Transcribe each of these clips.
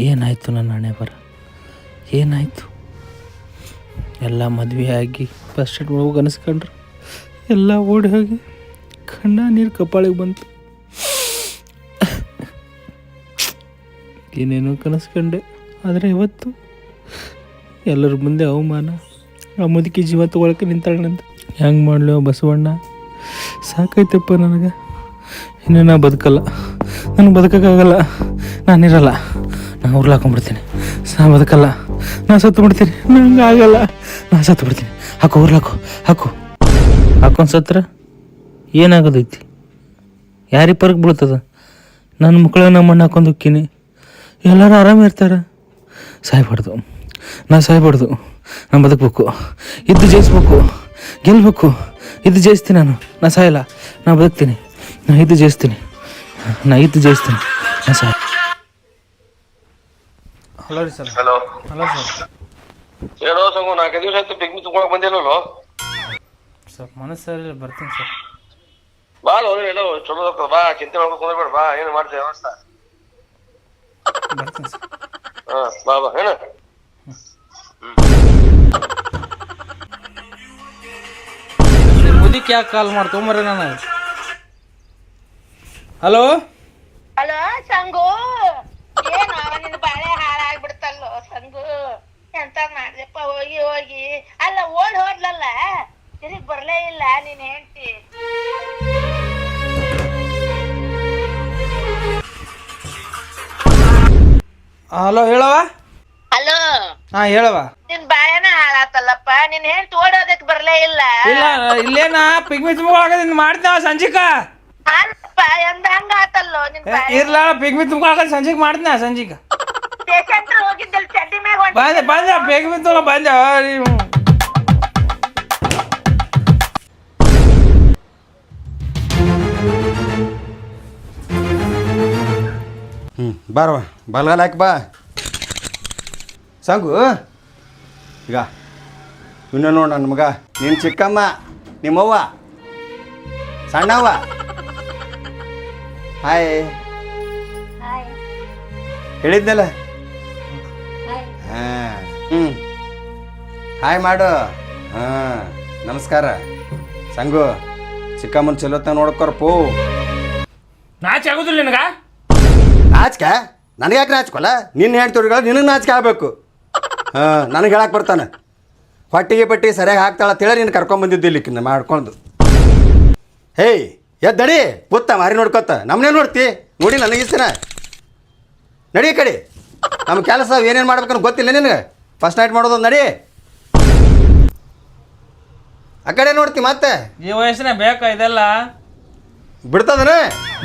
ಏನಾಯಿತು ನನ್ನ ಹಣೆ ಬರ? ಏನಾಯಿತು? ಎಲ್ಲ ಮದುವೆ ಆಗಿ ಫಸ್ಟ್ ಏಡ್ ಹೋಗಿ ಅನಿಸ್ಕೊಂಡ್ರು, ಎಲ್ಲ ಓಡಿ ಹೋಗಿ ಕಣ್ಣ ನೀರು ಕಪಾಳಿಗೆ ಬಂತು. ಏನೇನೋ ಕನಸ್ಕೊಂಡೆ, ಆದರೆ ಇವತ್ತು ಎಲ್ಲರ ಮುಂದೆ ಅವಮಾನ. ಆ ಮುದುಕಿ ಜೀವ ತಗೊಳಕ್ಕೆ ನಿಂತಾಳಂತ. ಹೆಂಗೆ ಮಾಡಲಿ ಬಸವಣ್ಣ? ಸಾಕೈತಪ್ಪ ನನಗೆ. ಇನ್ನು ನಾ ಬದುಕಲ್ಲ, ನನಗೆ ಬದುಕೋಕ್ಕಾಗಲ್ಲ. ನಾನಿರಲ್ಲ, ನಾನು ಉರ್ಲಾಕೊಂಡ್ಬಿಡ್ತೀನಿ. ನಾ ಬದುಕಲ್ಲ, ನಾ ಸತ್ತು ಬಿಡ್ತೀನಿ. ನಂಗೆ ಆಗಲ್ಲ, ನಾ ಸತ್ತು ಬಿಡ್ತೀನಿ. ಹಾಕು ಉರ್ಲಾಕು, ಹಾಕು ಹಾಕೊಂಡ್ ಸತ್ರ ಏನಾಗೋದೈತಿ? ಯಾರಿಗೆ ಪರಕ್ ಬೀಳ್ತದ? ನನ್ನ ಮಕ್ಕಳು ನಮ್ಮ ಮಣ್ಣು ಹಾಕೊಂಡು ಹೋಗ್ತೀನಿ, ಎಲ್ಲರೂ ಆರಾಮಿರ್ತಾರೆ. ಸಾಯ್ಬಾರ್ದು, ನಾ ಸಾಯ್ಬಾರ್ದು. ನಾನು ಬದುಕಬೇಕು, ಇದ್ದು ಜಯಿಸ್ಬೇಕು, ಗೆಲ್ಲಬೇಕು. ಇದ್ದು ಜಯಿಸ್ತೀನಿ ನಾನು, ನಾ ಸಾಯಲ್ಲ. ನಾ ಬದುಕ್ತೀನಿ, ನಾ ಇದ್ದು ಜಯಿಸ್ತೀನಿ, ನಾ ಇದ್ದು ಜಯಿಸ್ತೀನಿ, ನಾ ಸಾಯ. ಹಲೋ ರೀ ಸರ್. Hello hello sir. ಏನೋ ಸಂಗು 4 ದಿವಸ ಆಯ್ತು ಪಿಕ್ನಿಕ್ ತಗೊಳಕ್ ಬಂದಿಲ್ಲೋ ಸರ್? ಮನಸ್ಸು ಸರ್, ಬರ್ತೀನಿ ಸರ್. ಬಾ ಏನೋ ಚಲೋ ಹೋಗ್ತದ, ಬಾ. ಚಿಂತೆ ಮಾಡ್ಕೊಂಡು ಕುಂದ್ರಬೇಡ, ಬಾ. ಏನು ಮಾಡ್ತೀವಿ ವ್ಯವಸ್ಥೆ? ಬರ್ತೀನಿ ಸರ್. ಬಾ ಬಾ. ಏನು ಮುದಿಕ್ ಯಾಕೆ ಕಾಲ್ ಮಾಡಿ ತೊಗೊಂಬರ್ರಿ ನಾನು? ಹಲೋ ಹಲೋ ಸಂಗು, ಏನು ನಿನ್ನ ಬಾಳೆ ಹಾಳಾಗ್ಬಿಡ್ತಲ್ಲೋ ಸಂಗು. ಎಂತ ಮಾಡ್ದಪ್ಪ ಹೋಗಿ ಹೋಗಿ. ಅಲ್ಲ ಓಡ್ ಹೋದ್ಲಲ್ಲ, ತಿರುಗಿ ಬರ್ಲೇ ಇಲ್ಲ ನೀನ್ ಹೆಂಡ್ತಿ. ಹಲೋ, ಹೇಳವ. ಹಲೋ, ಹಾಂ ಹೇಳವ. ನಿನ್ ಬಾಳೆನ ಹಾಳಾತಲ್ಲಪ್ಪ, ನಿನ್ ಹೆಂಡ್ತಿ ಓಡೋದಕ್ ಬರ್ಲೇ ಇಲ್ಲ. ಇಲ್ಲ ಇಲ್ಲೇನ ಪಿಗ್ಮಿ ತುಂಬಿಕೊಳಕ ಮಾಡ್ತೇವ ಸಂಜಿಕ. ಹಾಳಪ್ಪ, ಎಂದ ಹಂಗ ಆತಲ್ಲೋ ನಿನ್ ಬಾಳೆ. ಇರ್ಲ ಪಿಗ್ಮಿ ತುಂಬಿಕೊಳಕ ಸಂಜಿಕ್ ಮಾಡ್ತೇನೆ. ಸಂಜಿಕ ಪೇಷಂಟ್ ಹೋಗಿದ್ದಲ್ ಚಡ್ಡಿ ಮ್ಯಾಗ ಬಂದೆ ಪಿಗ್ಮಿ ತುಂಬ ಬಂದೆ. ಬಾರವ, ಬಲ್ಗಾಲ ಹಾಕಿ ಬಾ ಸಂಗು. ಈಗ ಇನ್ನ ನೋಡು ನನ್ನ ಮಗ, ನಿನ್ನ ಚಿಕ್ಕಮ್ಮ, ನಿಮ್ಮವ್ವ, ಸಣ್ಣವ್ವ. ಹಾಯ್ ಹೇಳಿದ್ನಲ್ಲ. ಹಾಂ ಹಾಯ್ ಮಾಡು. ಹಾಂ ನಮಸ್ಕಾರ ಸಂಗು. ಚಿಕ್ಕಮ್ಮನ ಚಲೋತ್ತ ನೋಡ್ಕೊರಪ್ಪು. ನಾಚಿ ಆಗುದಿಲ್ಲ ನಿನಗ? ನಾಚಿಕೆ ನನಗೆ ಯಾಕೆ ನಾಚ್ಕೊಲ್ಲ? ನಿನ್ನ ಹೇಳ್ತೀವ್ರಿಗಳ ನಿನಗೆ ನಾಚಿಕೆ ಆಗಬೇಕು. ಹಾಂ ನನಗೆ ಹೇಳಕ್ಕೆ ಬರ್ತಾನೆ. ಹೊಟ್ಟಿಗೆ ಪಟ್ಟಿ ಸರಿಯಾಗಿ ಹಾಕ್ತಾಳ ಅಂತೇಳಿ ನೀನು ಕರ್ಕೊಂಬಂದಿದ್ದು ಇಲ್ಲಿಕ್ಕಿನ್ನ ಮಾಡ್ಕೊಂಡು. ಹೇಯ್ ಎದ್ದಡಿ, ಗೊತ್ತ ಮಾರಿ ನೋಡ್ಕೊತ ನಮ್ಮನ್ನೇ ನೋಡ್ತಿ. ನೋಡಿ ನನಗಿಸ್ತೀನ, ನಡಿ ಕಡೆ. ನಮ್ಮ ಕೆಲಸ ಏನೇನು ಮಾಡ್ಬೇಕನ್ನ ಗೊತ್ತಿಲ್ಲ ನಿನಗೆ? ಫಸ್ಟ್ ನೈಟ್ ಮಾಡೋದು ನಡಿ. ಆ ಕಡೆ ನೋಡ್ತಿ ಮತ್ತೆ. ಈ ವಯಸ್ಸಿನ ಬೇಕಾ ಇದೆಲ್ಲ? ಬಿಡ್ತದನೇ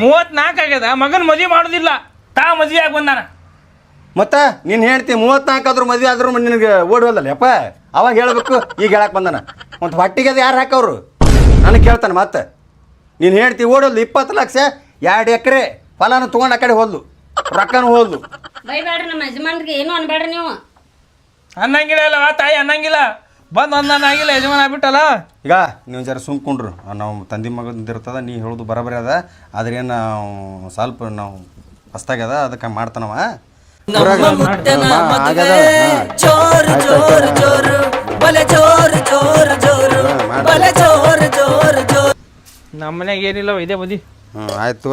34 ಆಗ್ಯದ, ಮಗನ ಮದುವೆ ಮಾಡೋದಿಲ್ಲ. ತಾ ಮದುವೆ ಆಗಿ ಬಂದಾನ. ಮತ್ತೆ ನೀನು ಹೇಳ್ತಿ 34 ಆದ್ರೂ ಮದುವೆ ಆದ್ರೂ ನಿನಗೆ ಓಡೋದಲ್ಲ ಯಪ್ಪ. ಅವಾಗ ಹೇಳಬೇಕು, ಈಗ ಹೇಳಕ್ಕೆ ಬಂದಾನ. ಮತ್ತು ಹೊಟ್ಟಿಗೆ ಅದು ಯಾರು ಹಾಕವ್ರು ನನಗೆ ಕೇಳ್ತಾನೆ. ಮತ್ತೆ ನೀನು ಹೇಳ್ತಿ ಓಡೋದು 20 ಲಕ್ಷ 2 ಎಕರೆ ಫಲಾನು ತೊಗೊಂಡು ಆ ಕಡೆ ಹೋದ್ಲು, ರೊಕ್ಕನೂ ಹೋದ್ಲು. ಬೈಬೇಡ್ರಿ ನಮ್ಮ ಯಜಮಾನ್ರಿಗೆ, ಏನು ಅನ್ಬೇಡ್ರಿ ನೀವು. ಅನ್ನಂಗಿಲ್ಲ ಅಲ್ಲವ ತಾಯಿ, ಅನ್ನಂಗಿಲ್ಲ. ಬಂದು ಆಗಿಲ್ಲ, ಯಜಮಾನ ಆಗ್ಬಿಟ್ಟಲ್ಲ. ಈಗ ನೀವು ಜರ ಸುಮ್ಕೊಂಡ್ರು. ನಾವು ತಂದೆ ಮಗಂದಿರ್ತದ, ನೀ ಹೇಳೋದು ಬರಬರಿ ಅದ. ಆದ್ರೇನು ಸ್ವಲ್ಪ ನಾವು ಹೊಸ್ತಾಗ್ಯದ, ಅದಕ್ಕೆ ಮಾಡ್ತಾನವ. ನಮ್ಮ ಮನ್ಯಾಗ ಏನಿಲ್ಲ, ಇದೇ ಬದಿ. ಆಯ್ತು,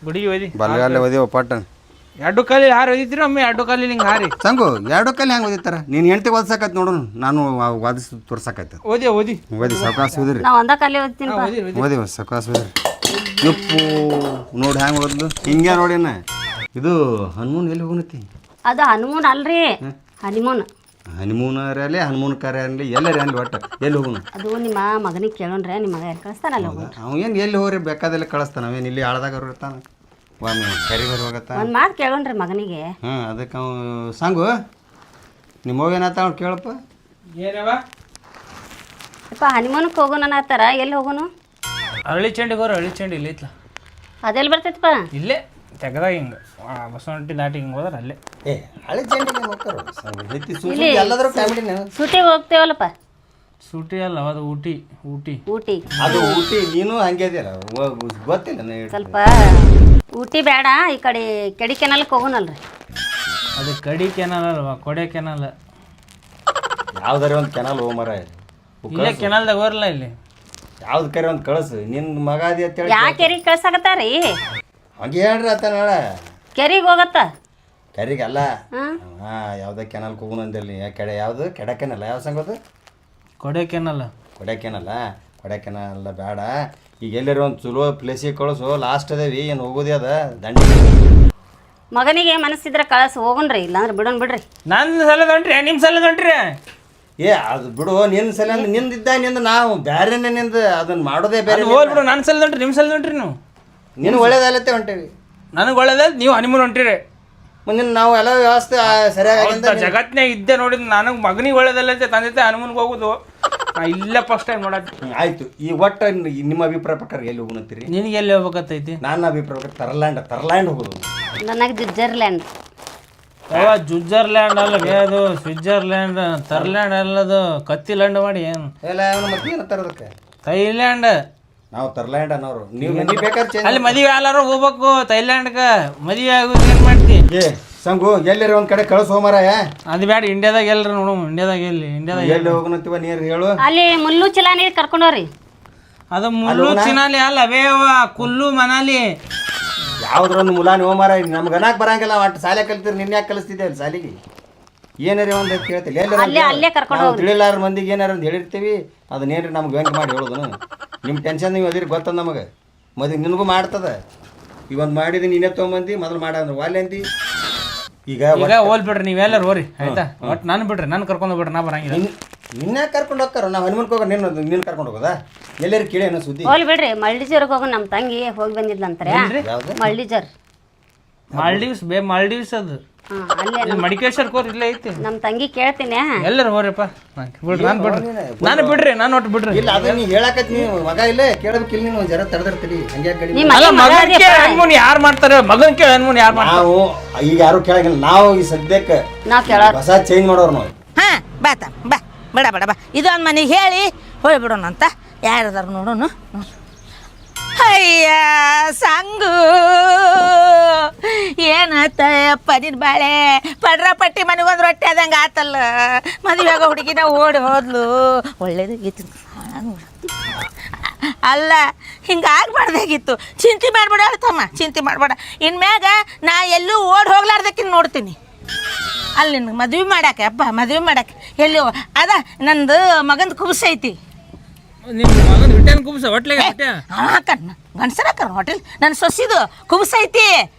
ಗುಡಿಗೆ ಒಯ್ದಿ. ಬಲ್ಗಾಲೆ ಓದಿವ ಪಟ್ಟನ್. 2 ಕಾಲಿ ಹಾರಿ ಒಯ್ದಿದ್ರಿ ಒಮ್ಮೆ, 2 ಕಾಲಿ ಹಿಂಗೆ ಹಾರಿ. ಸಂಗು 2 ಕಲ್ಲಿ ಹೆಂಗೆ ಓದಿತ್ತಾರ? ನೀನು ಹೆಂಡ್ತಿ ಓದ್ಸಕೈತಿ ನೋಡು, ನಾನು ವಾದಿಸ್ ತೋರ್ಸಕೈತೆ. ಓದಿ ಓದಿ ಸಾವಕಾಶ ಓದಿರಿ. ನಾ ಒಂದ ಕಾಲಿ ಓದ್ತೀನಿ. ಓದಿ ಸಾವಕಾಶ ಓದಿರಿ. ಯಪ್ಪು ನೋಡಿ ಹೆಂಗೆ ಓದ್ಲು, ಹಿಂಗೆ ನೋಡಿನ. ಇದು ಹನುಮೂನ್ ಎಲ್ಲಿ ಹೋಗನತಿ? ಅದು ಹನುಮೂನ್ ಅಲ್ರಿ, ಹನಿಮೂನ್. ಹನಿಮೂನರಲ್ಲೇ ಹನುಮೂನ್ ಕಾರ್ಯ ಅನ್ಲಿ ಎಲ್ಲರಿ ಅನ್ಲಿ, ಒಟ್ಟು ಎಲ್ಲಿ ಹೋಗುನು? ಅದು ನಿಮ್ಮ ಮಗನಿಗೆ ಕೇಳೋಣ್ರೆ, ನಿಮ್ಮ ಮಗ ಎಲ್ಲಿ ಕಳಿಸ್ತಾನಲ್ಲ ಹೋಗೋಣ. ಅವ ಏನು ಎಲ್ಲಿ ಹೋಗ್ರಿ ಬೇಕಾದೆಲ್ಲ ಕಳಿಸ್ತಾನ. ಅವೇನು ಇಲ್ಲಿ ಆಳ್ದಾಗ ಅವ್ರು ಇರ್ತಾನೆ. ಒಮ್ಮೆ ಕರಿ ಬರುವಾಗತ್ತ ಒಂದು ಮಾತು ಕೇಳೋಣ್ರಿ ಮಗನಿಗೆ. ಹಾಂ ಅದಕ್ಕೆ ಅವ ಸಂಗು ನಿಮ್ಮ ಹೋಗಿ ಏನಾತ ಅವ್ನು ಕೇಳಪ್ಪ. ಏನವ? ಯಪ್ಪ ಹನಿಮೂನಕ್ಕೆ ಹೋಗೋಣ ಅನ್ನತ್ತಾರ, ಎಲ್ಲಿ ಹೋಗೋನು? ಅರಳಿ ಚಂಡಿಗೆ ಹೋರ, ಅರಳಿ ಚಂಡಿ ಇಲ್ಲ ಐತ್ಲ. ಅದೆಲ್ಲಿ ಬರ್ತೈತಪ್ಪ? ಇಲ್ಲೇ ತೆಗದಾಗ ಹಿಂಗೆ ಬಸವನಟ್ಟಿ ದಾಟಿ ಹಿಂಗೆ ಹೋದ್ರೆ ಅಲ್ಲೇ. ಏ ಹಳೆ ಚಂಡಿಗೆ ಎಲ್ಲಾದ್ರೂ ಕಾಮಿಡಿನ. ಸೂಟಿಗೆ ಹೋಗ್ತೇವಲ್ಲಪ್ಪ. ಸೂಟಿ ಅಲ್ಲ, ಅದು ಊಟಿ. ಊಟಿ ಊಟಿ ಅದು ಊಟಿ. ನೀನು ಹಂಗೆ ಇದೆಯಲ್ಲ, ಗೊತ್ತಿಲ್ಲ. ಸ್ವಲ್ಪ ಊಟಿ ಬೇಡ, ಈ ಕಡೆ ಕೆಡಿ ಕೆನಲ್ಗೆ ಹೋಗೋಣಲ್ರಿ. ಅದು ಕಡಿ ಕೆನಲ್ ಅಲ್ವಾ, ಕೊಡೆ ಕೆನಲ್. ಯಾವ್ದಾರ ಒಂದು ಕೆನಾಲ್ ಹೋ ಮರ ಇಲ್ಲೇ ಕೆನಲ್ದಾಗ ಹೋರ್ಲ ಇಲ್ಲಿ. ಯಾವ್ದು ಕರೆ ಒಂದು ಕಳಿಸು, ನಿನ್ನ ಮಗ ಅದಿ ಅಂತೇಳಿ. ಯಾ ಕೆರಿಗೆ ಕಳ್ಸಾಕತ್ತಾರಿ? ಹಂಗೆ ಹೇಳ್ರಿ ಆತ ನಾಳೆ ಕೆರಿಗೆ ಹೋಗತ್ತ ಕರಿಗೆ ಅಲ್ಲ. ಹಾಂ ಯಾವ್ದು ಕೆನಾಲ್ಗೆ ಹೋಗೋಣ ಅಂದಲ್ಲಿ ಕೆಡೆ ಯಾವುದು ಕೆಡಕೆನಲ್ಲ ಯಾವ ಸಂಗದು ಕೊಡೆ ಕೆನಲ್. ಕೊಡೆಕೆನಲ್ಲ ಬೇಡ. ಈಗ ಎಲ್ಲರ ಒಂದು ಚಲೋ ಪ್ಲೇಸಿಗೆ ಕಳಿಸು. ಲಾಸ್ಟ್ ಅದೇವಿ ಏನು ಹೋಗೋದೇ ಅದ ದಂಡಿ. ಮಗನಿಗೆ ಮನಸ್ಸಿದ್ರೆ ಕಳ್ಸಿ ಹೋಗುಣ್ರಿ, ಇಲ್ಲಾಂದ್ರೆ ಬಿಡೋಣ ಬಿಡ್ರಿ. ನನ್ನ ಸಲದ ಹೊಂಟ್ರಿ, ನಿಮ್ಮ ಸಲದ ಹೊಂಟ್ರಿ. ಅದು ಬಿಡು, ನಿನ್ನ ಸಲ ನಿಂದಿದ್ದ ನಿಂದ ನಾವು ಬ್ಯಾರೇನೆ ನಿಂದ ಅದನ್ನ ಮಾಡೋದೇ ಬೇರೆ. ಹೋಗ್ಬಿಡು, ನನ್ನ ಸಲದ ಹೊಂಟ್ರಿ, ನಿಮ್ಮ ಸಲದ ಹೊಂಟ್ರಿ. ನೀವು ನೀನು ಒಳ್ಳೇದಲ್ಲತ್ತೆ ಹೊಂಟೇವಿ. ನನಗೆ ಒಳ್ಳೇದ, ನೀವು ಹನಿಮೂನ್ ಹೊಂಟಿರಿ. ಮುಂದಿನ ನಾವು ಎಲ್ಲ ವ್ಯವಸ್ಥೆ ಸರಿಯಾಗಿ ಜಗತ್ನಾಗ ಇದ್ದೆ ನೋಡಿದ್ ನನಗೆ ಮಗನಿಗೆ ಒಳ್ಳೇದಲ್ಲಂತೆ ತಂದೆ ಹನುಮನ್ಗೆ ಹೋಗುದು. ಇಲ್ಲ ಫಸ್ಟ್ ಟೈಮ್ ನೋಡಕ್ಕೆ. ಆಯ್ತು. ಈ ಒಟ್ಟು ನಿಮ್ಮ ಅಭಿಪ್ರಾಯ ಪ್ರಕಾರ ಎಲ್ಲಿ ಹೋಗುಣತ್ತೀರಿ? ನಿನಗೆ ಎಲ್ಲಿ ಹೋಗ್ಬೇಕತ್ತೈತಿ? ನನ್ನ ಅಭಿಪ್ರಾಯ ಪ್ರಕಾರ ತರ್ಲ್ಯಾಂಡ್ ಹೋಗೋದು. ನನಗೆ ಸ್ವಿಟ್ಜರ್ಲ್ಯಾಂಡ್. ಸ್ವಿಟ್ಜರ್ಲ್ಯಾಂಡ್ ಅಲ್ಲ ಅದು, ಸ್ವಿಟ್ಜರ್ಲ್ಯಾಂಡ್. ತರ್ಲ್ಯಾಂಡ್ ಅಲ್ಲದು, ಕತ್ತಿಲ್ಯಾಂಡ್ ಮಾಡಿ ಏನು ಎಲ್ಲ ಮತ್ತೆ ಏನು ತರೋದಕ್ಕೆ? ಥೈಲ್ಯಾಂಡ್. ನಾವು ತರ್ಲ್ಯಾಂಡ್ ಅನ್ನೋರು. ನೀವು ಬೇಕಾದ್ರೆ ಅಲ್ಲಿ ಮದುವೆ ಎಲ್ಲಾರು ಹೋಗ್ಬೇಕು ಥೈಲ್ಯಾಂಡ್ಗೆ. ಮದುವೆ ಆಗೋದು ಏನು ಮಾಡ್ತಿ? ಸಂಗು ಎಲ್ಲರ ಒಂದ್ ಕಡೆ ಕಳ್ಸೋ ಮಾರಾಯ. ಅದು ಬೇಡ, ಇಂಡಿಯಾದಾಗ ಎಲ್ರಿ ನೋಡು. ಇಂಡಿಯಾದಾಗ ಎಲ್ಲಿ ಹೋಗೋಣಂತೀವ ನೀರು ಹೇಳು. ಅಲ್ಲಿ ಮುಲ್ಲು ಚಿಲಾನಿ ಕರ್ಕೊಂಡವ್ರಿ. ಅದು ಮುಲ್ಲು ಚಿನಾಲಿ ಅಲ್ಲ, ಅವೇವ ಕುಲ್ಲು ಮನಾಲಿ. ಯಾವ್ದ್ರೊಂದು ಮುಲಾನಿ ಹೋ ಮಾರಾಯ. ನಮ್ಗೆ ಅನಾಕ್ ಬರಂಗಿಲ್ಲ. ಒಟ್ಟು ಶಾಲೆ ಕಲಿತೀರಿ, ನಿನ್ನ ಯಾಕೆ ಕಲಿಸ್ತಿದ್ದೆ ಅಲ್ಲಿ ಶಾಲೆಗೆ? ಏನಾರ ಒಂದು ಕೇಳ್ತಿಲ್ಲ ಅಲ್ಲೇ ಕರ್ಕೊಂಡು ಹೋಗ್ರಿ. ತಿಳಿಲಾರ ಮಂದಿಗೆ ಏನಾರ ಒಂದು ಹೇಳಿರ್ತೀವಿ, ಅದನ್ನೇನ್ರಿ ನಮ್ಗೆ ಹೆಂಗೆ ಮಾಡಿ ಹೇಳೋದು? ನಿಮ್ಮ ಟೆನ್ಷನ್ ನೀವು ಅದಿರಿ ಗೊತ್ತದ ನಮಗೆ. ಮದುವೆ ನಿನಗೂ ಮಾಡ್ತದ. ಈಗ ಒಂದು ಮಾಡಿದೀನಿ, ನೀನೇ ತೊಗೊಂಬಂದು ಮೊದಲು ಮಾಡಂದ್ರೆ ವಾಲ್ಯ ಅಂತಿ. ಈಗ ಹೋಲ್ ಬಿಡ್ರಿ, ನೀವೆಲ್ಲರೂ ಹೋರಿ ಆಯ್ತಾ. ಒಟ್ಟು ನಾನು ಬಿಡ್ರಿ, ನಾನು ಕರ್ಕೊಂಡು ಹೋಗ್ಬಿಡ್ರಿ, ನಾ ಬರಂಗಿಲ್ಲ. ನಿನ್ನ ಕರ್ಕೊಂಡು ಹೋಗ್ತಾರ, ನಾವು ಹನುಮನ್ಗೆ ಹೋಗ ನೀನು ಕರ್ಕೊಂಡು ಹೋಗೋದಾ? ಎಲ್ಲರೂ ಕೇಳಿ ಅನ್ನೋ ಸುದ್ದಿ. ಹೋಲ್ ಬಿಡ್ರಿ, ಮಲ್ಡಿಜರ್ಗೆ ಹೋಗೋ. ನಮ್ಮ ತಂಗಿ ಹೋಗಿ ಬಂದಿದ್ಲಂತಾರೆ. ಮಲ್ಡಿಜರ್ ಮಾಲ್ಡೀವ್ಸ್ ಮಾಲ್ಡೀವ್ಸ್ ಅದು. ಅಲ್ಲೇ ಮಡಿಕೇಶ್ವರ್ಗೆ ಹೋರಿ, ಇಲ್ಲೇ ಐತಿ. ನಮ್ಮ ತಂಗಿ ಕೇಳ್ತೀನಿ. ಎಲ್ಲರೂ ಹೋರಿಪ್ಪ. ಬಿಡ್ರಿ, ನಾನು ಬಿಡ್ರಿ, ನಾನು ಬಿಡ್ರಿ, ನಾನು ಒಟ್ಟು ಬಿಡ್ರಿ. ಇಲ್ಲ ಅದು ನೀ ಹೇಳಕತ್ ನೀವು ಮಗ ಇಲ್ಲೇ ಕೇಳಬೇಕಿಲ್ಲ. ನೀನು ಜರ ತಡೆದಿರ್ತೀರಿ ಹಂಗೆ ಕಡಿಮೆ. ಹನುಮನ್ ಯಾರು ಮಾಡ್ತಾರೆ? ಮಗನ್ ಕೇಳಿ ಹನುಮನ್ ಯಾರು ಮಾಡ್ತಾರೆ? ನಾವು ಈಗ ಯಾರು ಕೇಳಂಗಿಲ್ಲ. ನಾವು ಈ ಸದ್ಯಕ್ಕೆ ನಾವು ಕೇಳೋ ಹೊಸ ಚೇಂಜ್ ಮಾಡೋರು ನಾವು. ಹಾ ಬಾತ ಬಾ ಬೇಡ ಬೇಡ ಬಾ, ಇದೊಂದು ಮನೆಗೆ ಹೇಳಿ ಹೋಗ್ಬಿಡೋಣ ಅಂತ. ಯಾರದಾರ ನೋಡೋಣ. ಅಯ್ಯ ಸಂಗು ಏನತ್ತಪ್ಪ ನಿನ್ ಬಾಳೆ ಪಡ್ರ ಪಟ್ಟಿ ಮನೆಗೊಂದು ರೊಟ್ಟಿ ಆದಂಗೆ ಆತಲ್ಲ. ಮದುವೆಯಾಗ ಹುಡುಗಿನ ಓಡಿ ಹೋದ್ಲು. ಒಳ್ಳೇದಾಗಿತ್ತು. ಅಲ್ಲ ಹಿಂಗೆ ಆಗ್ಬಾರ್ದಾಗಿತ್ತು. ಚಿಂತೆ ಮಾಡ್ಬೇಡ ತಮ್ಮ, ಚಿಂತೆ ಮಾಡ್ಬೇಡ. ಇನ್ಮ್ಯಾಗ ನಾ ಎಲ್ಲೂ ಓಡಿ ಹೋಗ್ಲಾರ್ದಕ್ಕಿನ್ ನೋಡ್ತೀನಿ. ಅಲ್ಲಿ ನಿನ್ಗೆ ಮದುವೆ ಮಾಡಾಕೆ ಅಪ್ಪ, ಮದುವೆ ಮಾಡಾಕೆ ಎಲ್ಲಿ ಅದ ನಂದು ಮಗಂದು ಕುಬ್ಸ ಐತಿ. ನಿಮ್ಮ ಮಗನ ಹೊಟ್ಟೆನ ಕುಬ್ಸ ಹೊಟ್ಲಿಗೆ ಗಂಡಸರ ಹೋಟೆಲ್ ನನ್ನ ಸೊಸಿದು ಕುಬ್ಸ ಐತಿ.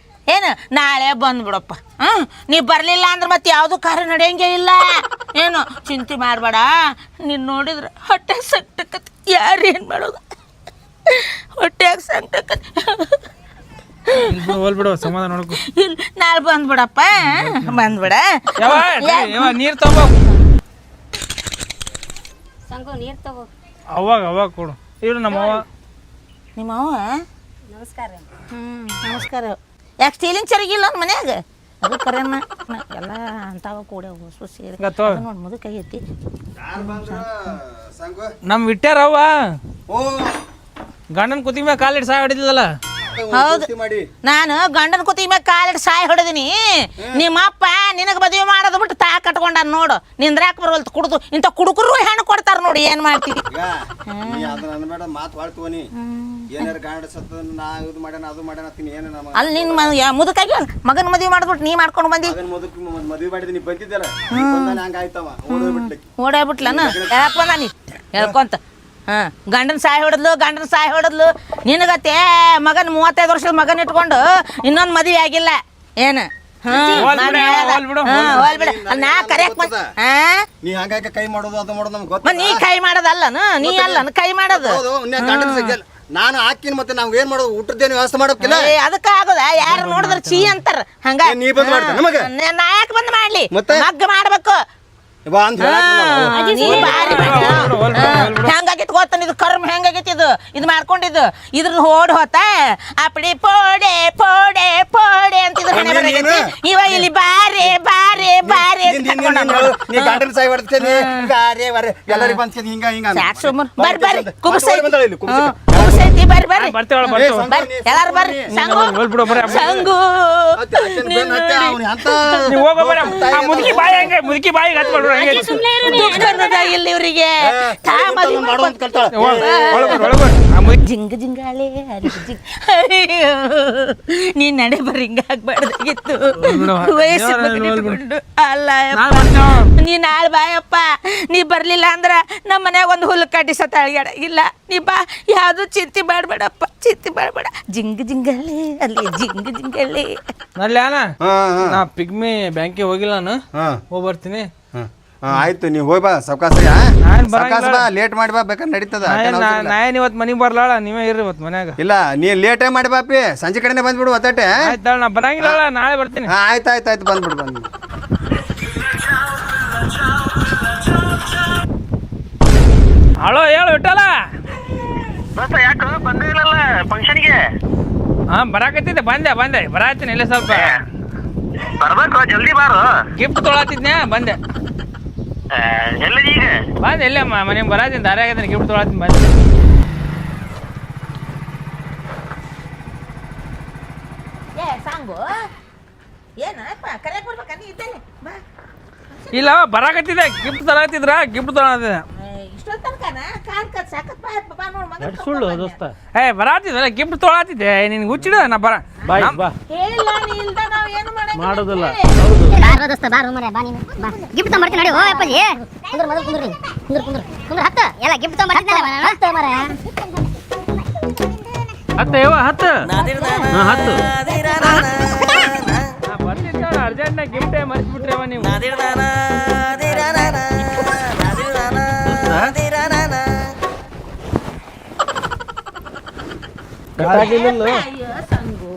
ಏನು ನಾಳೆ ಬಂದ್ಬಿಡಪ್ಪ. ನೀ ಬರಲಿಲ್ಲ ಅಂದ್ರೆ ಮತ್ತೆ ಯಾವುದು ಕಾರ್ಯ ನಡೆಯಂಗೆ ಇಲ್ಲ. ಏನು ಚಿಂತೆ ಮಾಡಬೇಡ. ನೀನು ನೋಡಿದ್ರೆ ಹೊಟ್ಟೆ ಸಂಕಟಕತ್. ಯಾರು ಏನು ಮಾಡೋದು? ಹೊಟ್ಟೆಯಾಗ ಸಂಕಟಕತ್. ಹೋಲ್ಬಿಡು, ಸಮಾಧಾನ ನೋಡ್ಕೊ. ಇಲ್ಲ ನಾಳೆ ಬಂದ್ಬಿಡಪ್ಪ, ಬಂದ್ಬಿಡ. ನೀರು ತಗೋ ಸಂಗು, ನೀರು ತಗೋ. ಅವಾಗ ಕೊಡು. ಇವ್ರು ನಮ್ಮವ್ವ. ನಿಮ್ಮವ್ವ ನಮಸ್ಕಾರ. ನಮಸ್ಕಾರ. ಯಾಕೆ ಸ್ಟೀಲಿನ ಚರಿಗಿಲ್ಲ ಒಂದು ಮನ್ಯಾಗ? ಅದು ಕರೆನ ಎಲ್ಲ ಅಂತಾವ ಕೂಡ ಸೇರಿ ನೋಡಿ ಮುದುಕ ಐತಿ. ನಮ್ಮ ವಿಟ್ಯಾರವ್ವ ಗಂಡನ ಕುತಿ ಮ್ಯಾಗ ಕಾಲಿಟ್ಟು ಸಾಯ ಹೊಡಿದಿದ್ದಲ್ಲ. ಹೌದು, ನಾನು ಗಂಡನ ಕುತಿ ಮ್ಯಾಗ ಕಾಲಿಟ್ಟು ಸಾಯ ಹೊಡೆದಿನಿ. ನಿಮ್ಮಪ್ಪ ನಿನಗೆ ಮದುವೆ ಮಾಡೋದು ಬಿಟ್ಟು ತಾ ಕಟ್ಕೊಂಡ ನೋಡು. ನಿಂದ್ರಾಕ್ ಬರವಲ್ತು ಕುಡ್ದು. ಇಂಥ ಕುಡುಕರು ಹೆಣ್ಣು ಕೊಡ್ತಾರ ನೋಡಿ. ಏನ್ ಮಾಡ್ತೀವಿ? ಅಲ್ಲಿ ನಿನ್ ಮುದುಕಾಗಿ ಮಗನ ಮದುವೆ ಮಾಡ್ಬಿಟ್ಟು ನೀ ಮಾಡ್ಕೊಂಡು ಬಂದಿ. ಓಡಾಡ್ಬಿಟ್ಲನ ಯಾಕೆ ಬಂದ ನೀ ಹೇಳ್ಕೊಂತ? ಗಂಡನ ಸಾಯ ಹೊಡೆದ್ಲು. ನಿನಗತ್ತೆ ಮಗನ 35 ವರ್ಷದ ಮಗನ ಇಟ್ಕೊಂಡು ಇನ್ನೊಂದು ಮದುವೆ ಆಗಿಲ್ಲ ಏನು? ನಾ ಕರೆಯಕ್ ಕೈ ಮಾಡೋದು ಅದು ಮಾಡೋದು ನಮ್ಗೆ ಗೊತ್ತ. ನೀ ಕೈ ಮಾಡೋದಲ್ಲ, ನೀ ಅಲ್ಲ ಕೈ ಮಾಡೋದು. ನಾನು ಹಾಕಿನ ಮತ್ತೆ ನಾವ್ ಏನ್ ಮಾಡೋದು? ಊಟದ್ದೇನು ವ್ಯವಸ್ಥೆ ಮಾಡೋಕಿಲ್ಲ. ಅದಕ್ಕ ಆಗೋದ? ಯಾರು ನೋಡಿದ್ರ ಚೀ ಅಂತಾರ. ಹಂಗ ನೀ ಬಂದ್ ಮಾಡ್ತ ನಮಗ ನಾ ಯಾಕೆ ಬಂದ್ ಮಾಡ್ಲಿ? ಮಗ್ಗ ಮಾಡ್ಬೇಕು. ಹೆಂಗಾಗಿತ್ತು ಗೊತ್ತ? ಇದು ಕರ್ಮ ಹೆಂಗಾಗೈತಿ? ಇದು ಮಾಡ್ಕೊಂಡಿದ್ದು ಇದ್ರನ್ನ ಓಡ್ ಹೋತ ಅಪ್ಪಡಿ ಪೋಡೆ ಪೋಡೆ ಪೋಡೆ ಅಂತಿದ್ರು. ಇವ ಇಲ್ಲಿ ಬಾರೆ ಬಾರೆ ಬಾರೆ ಎಲ್ಲರಿಗೂ ಬಂದ್ ಹಿಂಗ ಹಿಂಗ ಬರ್ರಿ ಕುಬ್ಸ ಮುಗಿಸೈತಿ ಬರ್ರಿ ಬರ್ರಿ ಬರ್ತೀವಳ ಬರ್ರಿ ಎಲ್ಲಾರು ಬರ್ರಿ ಸಂಗು ಹೇಳ್ಬಿಡು ಬರ್ರಿ ಸಂಗು ನೀವು ಹೋಗೋ ಬರ್ರಿ ಆ ಮುದುಕಿ ಬಾಯಿ ಹಂಗೆ ಮುದುಕಿ ಬಾಯಿಗೆ ಹತ್ಕೊಳ್ರಿ ಹಂಗೆ ದುಃಖದ ಇಲ್ಲ ಇವರಿಗೆ ಜಿಂಗ ಜಿಂಗಾಳೆ ಅಯ್ಯೋ ನೀನ್ ನಡೆ ಬರ್ರಿ ಹಿಂಗ ಆಗ್ಬಾರ್ದಾಗಿತ್ತು ವಯಸ್ಸು ಇಟ್ಕೊಂಡು ಅಲ್ಲ ನೀ ನಾಳೆ ಬಾಯಪ್ಪ ನೀ ಬರ್ಲಿಲ್ಲ ಅಂದ್ರ ನಮ್ಮ ಮನ್ಯಾಗ ಒಂದು ಹುಲ್ಲು ಕಡ್ಡಿ ಸತ್ತ ಅಳ್ಗ್ಯಾಡ ಇಲ್ಲ ನೀ ಬಾ ಯಾವ್ದು ಚಿಂತೆ ಮಾಡ್ಬೇಡಪ್ಪ ಚಿಂತೆ ಮಾಡ್ಬೇಡ ಜಿಂಗ ಜಿಂಗಾಳೆ ಅಲ್ಲಿ ಜಿಂಗ ಜಿಂಗಾಳೆ ನಲ್ಯಾನ ನಾ ಪಿಗ್ಮಿ ಬ್ಯಾಂಕಿಗೆ ಹೋಗಿಲ್ಲ ನಾನು ಹೋಗಿ ಬರ್ತೀನಿ ಆಯ್ತು ನೀವು ಹೋಗಿ ಬಾ ಸಾವಕಾಸ ಬಾ ಲೇಟ್ ಮಾಡಿ ಬಾ ಬೇಕಾದ್ರೆ ನಡೀತದ ನಾಯನ್ ಇವತ್ತು ಮನೆಗೆ ಬರ್ಲಾಳ ನೀವೇ ಇರ್ರಿ ಇವತ್ತು ಮನ್ಯಾಗ ಇಲ್ಲ ನೀ ಲೇಟೇ ಮಾಡಿ ಬಾಪಿ ಸಂಜೆ ಕಡೆನೇ ಬಂದ್ಬಿಡು ಒತ್ತಟೆ ಆಯ್ತಾಳ ನಾ ಬರಂಗಿಲ್ಲ ನಾಳೆ ಬರ್ತೀನಿ ಆಯ್ತು ಬಂದ್ಬಿಡು ಹಲೋ ಹೇಳು ಇಟ್ಟಲ್ಲ ಯಾಕೆ ಬಂದೇ ಇಲ್ಲಲ್ಲ ಫಂಕ್ಷನ್ಗೆ ಬರಾಕತ್ತಿದ್ದೆ ಬಂದೆ ಬರಾತೀನಿ ಇಲ್ಲ ಸ್ವಲ್ಪ ಬರ್ಬೇಕು ಜಲ್ದಿ ಬಾರು ಗಿಫ್ಟ್ ತೊಳತ್ತಿದ್ನೆ ಬಂದೆ ಎಲ್ಲ ಈಗ ಬಂದೆ ಇಲ್ಲೇ ಮನೆಗೆ ಬರಾತೀನಿ ದಾರಿ ಆಗತ್ತೀನಿ ಗಿಫ್ಟ್ ತೊಳತ್ತೀನಿ ಬಂದೆ ಸಾಂಗು ಏನಪ್ಪ ಕರೆಯಕ್ ಬರ್ಬೇಕ ನೀ ಇದ್ದೇನೆ ಬಾ ಇಲ್ಲ ಬರಾಕತ್ತಿದ್ದೆ ಗಿಫ್ಟ್ ತರತ್ತಿದ್ರ ಗಿಫ್ಟ್ ತೊಳತ್ತಿದ್ದೆ ಸುಳ್ಳು ದೋಸ್ತ ಬರಾತಿದ್ವಲ್ಲ ಗಿಫ್ಟ್ ತೊಳತ್ತಿದ್ದೆ ನಿನ್ಗೆ ಹುಚ್ಚಿಡ ನಾ ಬರ ಮಾಡೋದಿಲ್ಲ ಗಿಫ್ಟ್ ತೊಗೊಂಬರ್ತೀನಿ ನೋಡಿ ಓ ಅಪ್ಪಾಜಿ ಕುಂದ್ರ ಮೊದಲು ಕುಂದ್ರಿ ಕುಂದ್ರ ಹತ್ತು ಎಲ್ಲ ಗಿಫ್ಟ್ ತೊಗೊಂಬರ್ತೀನಿ ಹತ್ತು ಯವ್ವ ಹತ್ತು ಹತ್ತು ಬರ್ತಿದ್ದ ಅರ್ಜೆಂಟ್ನಾಗ ಗಿಫ್ಟೇ ಮರ್ಸ್ಬಿಟ್ರೇವ ನೀವು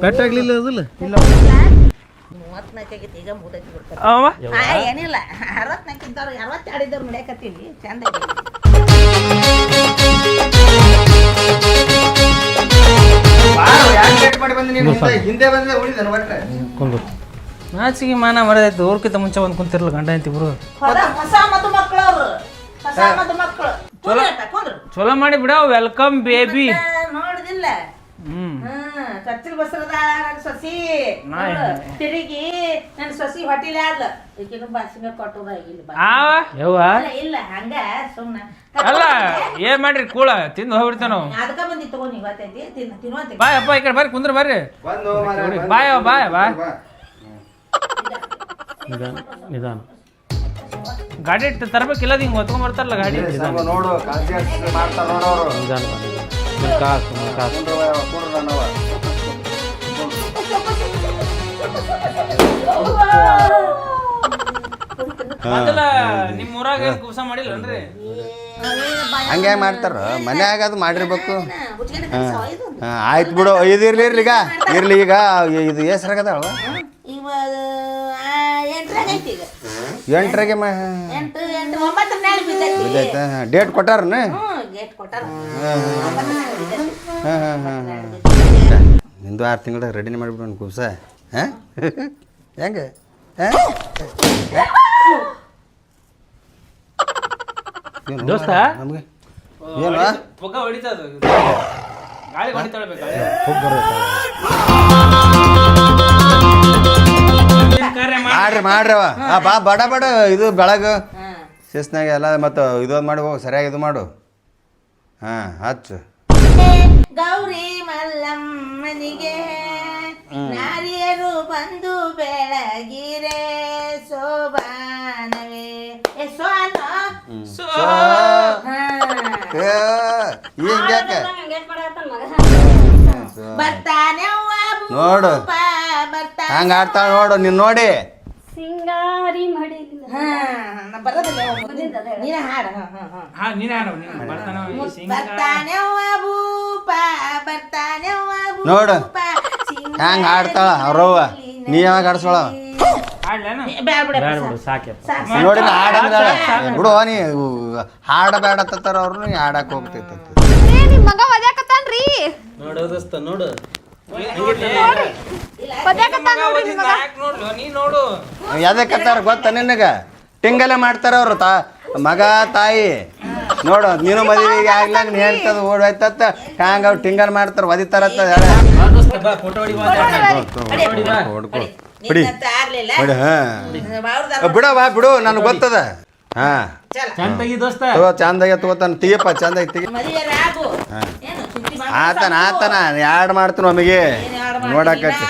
ಪೆಟ್ಟಾಗ್ಲಿಲ್ಲ ಅದಿಲ್ಲ ಏನಿಲ್ಲ 64 62 ನಡೆಯಕತ್ತೀವಿ ಚಂದ ಹಿಂದೆ ಬಂದ್ರೆ ಉಳಿದನು ಒಟ್ಟೆ ಕೊಂದು ನಾಚಿಗೆ ಮಾನ ಮರದೈತಿ ಊರ್ಕಿಂತ ಮುಂಚೆ ಒಂದು ಕುಂತಿರ್ಲ ಗಂಡ ಅಂತಿಬ್ರು ಹೊಸ ಮದುಮಕ್ಕಳು ಅವರು ಹೊಸ ಮದುಮಕ್ಕಳು ಚಲೋ ಮಾಡಿ ಬಿಡ ವೆಲ್ಕಮ್ ಬೇಬಿ ನೋಡುದಿಲ್ಲ ಕಚ್ಚಲ್ ಬಸರದ ನನ್ನ ಸೊಸಿ ತಿರುಗಿ ನನ್ನ ಸೊಸಿ ಹೊಟ್ಟಿಲೆ ಆದ್ಲ ಈಗಿನ ಬಾಸಿಂಗ ಕೊಟ್ಟದ ಯವ್ವ ಇಲ್ಲ ಹಂಗ ಸುಮ್ನ ಅಲ್ಲ ಏನ್ ಮಾಡ್ರಿ ಕೂಳ ತಿಂದು ಹೋಗ್ಬಿಡ್ತೇವೆ ನಾವು ಅದಕ್ಕ ಬಂದಿ ತಗೊಂಡಿ ಗೊತ್ತೈತಿ ತಿನ್ನುವಂತೆ ಬಾಯ್ ಅಪ್ಪ ಈ ಕಡೆ ಬರ್ರಿ ಕುಂದ್ರ ಬರ್ರಿ ಬಾಯ್ ಬಾಯ್ ನಿಧಾನ ಗಾಡಿ ತರ್ಬೇಕಿಲ್ಲ ಹಿಂಗೆ ಹೊತ್ಕೊಂಡ್ ಬರ್ತಾರಲ್ಲ ಗಾಡಿ ನೋಡು ಕಾಳಜಿ ಮಾಡ್ತಾರ ನೋಡೋರು ನಿಧಾನ ಕಾಸು ಮೊದಲ ನಿಮ್ ಊರಾಗ ಏನ್ ಕುಸ ಮಾಡಿಲ್ಲನ್ರಿ ಹಂಗೆ ಮಾಡ್ತಾರ ಮನ್ಯಾಗ ಅದು ಮಾಡಿರ್ಬೇಕು ಆಯ್ತು ಬಿಡು ಇದು ಇರ್ಲಿ ಈಗ ಇದು ಹೆಸ್ರಾಗದಾಳ ಎಂಟ್ರಾಗೆ ಬಿದ್ದೈತ ಡೇಟ್ ಕೊಟ್ಟಾರನ ನಿಂದು 6 ತಿಂಗಳ ರೆಡಿನೇ ಮಾಡಿಬಿಡೋಣ ಕೂಸ ಹಾಂ ಹೆಂಗೆ ದೋಸ್ತ ನಮಗೆ ಏನು ಪುಗ್ಗ ಹೊಡಿತದ ಗಾಳಿ ಹೊಡಿತಾಳ್ಬೇಕು ಮಾಡ್ರವ ಬಾ ಬಡ ಇದು ಬೆಳಗ್ಗೆ ಶಿಸ್ನಾಗ ಎಲ್ಲ ಮತ್ತು ಇದೊಂದು ಮಾಡಿ ಹೋಗಿ ಸರಿಯಾಗಿ ಇದು ಮಾಡು ಹಾಂ ಹಚ್ಚು ಗೌರಿ ಮಲ್ಲಮ್ಮನಿಗೆ ನಾರಿಯರು ಬಂದು ಬೆಳಗಿರೆ ಸೋಬಾನವೇ ಹಿಂಗ್ಯಾಕೆ ಬರ್ತಾನೆ ನೋಡು ಹಂಗ ಆಡ್ತಾಳ ನೋಡು ನೀನ್ ನೋಡಿ ಸಿಂಗಾರಿ ಮಾಡಿಲ್ಲ ನೀನೇ ಹಾಡು ಬರ್ತಾನೆ ಭೂಪ ಬರ್ತಾನೆ ನೋಡು ಹಂಗ ಆಡ್ತಾಳ ಅವ್ರವ್ವ ನೀ ಯಾವಾಗ ಆಡ್ಸೋಳ ನೋಡಿ ಬಿಡು ನೀ ಹಾಡ ಬೇಡ ತತ್ತಾರ ಅವ್ರು ನೀ ಹಾಡಕ್ ಹೋಗ್ತೈತಿ ನಿಮ್ ಮಗ ಒದ್ಯಾಕತ್ತಾನ್ರಿ ನೋಡು ದೋಸ್ತ ನೋಡು ನೋಡು ಯಾವ್ದಕ್ಕತ್ತಾರ ಗೊತ್ತ ನಿನಗ ಟಿಂಗಲೆ ಮಾಡ್ತಾರ ಅವ್ರು ಮಗ ತಾಯಿ ನೋಡು ನೀನು ಮದುವೆಗೆ ಆಗ್ಲ ನೀನು ಹೇಳ್ತದ ಓಡೋಯ್ತತ್ತ ಹ್ಯಾಂಗ ಅವ್ರು ಟಿಂಗಲ್ ಮಾಡ್ತಾರೆ ಒದಿತಾರತ್ತ ಫೋಟೋ ಹೊಡಿ ಬಾ ಹೊಡ್ಕೊ ಬಿಡಿ ಬಿಡಿ ಹಾಂ ಬಿಡು ನನಗೆ ಗೊತ್ತದ ಹಾಂ ಚಂದ ತೆಗಿ ದೋಸ್ತ ಚಂದಾಗೆ ತಗೋತಾನ ತೆಗಿಯಪ್ಪ ಚಂದಾಗಿ ತೆಗಿ ಆತನ ಯಾಡ್ ಮಾಡ್ತಾನ ನಮಗೆ ನೋಡಕತ್ತಿ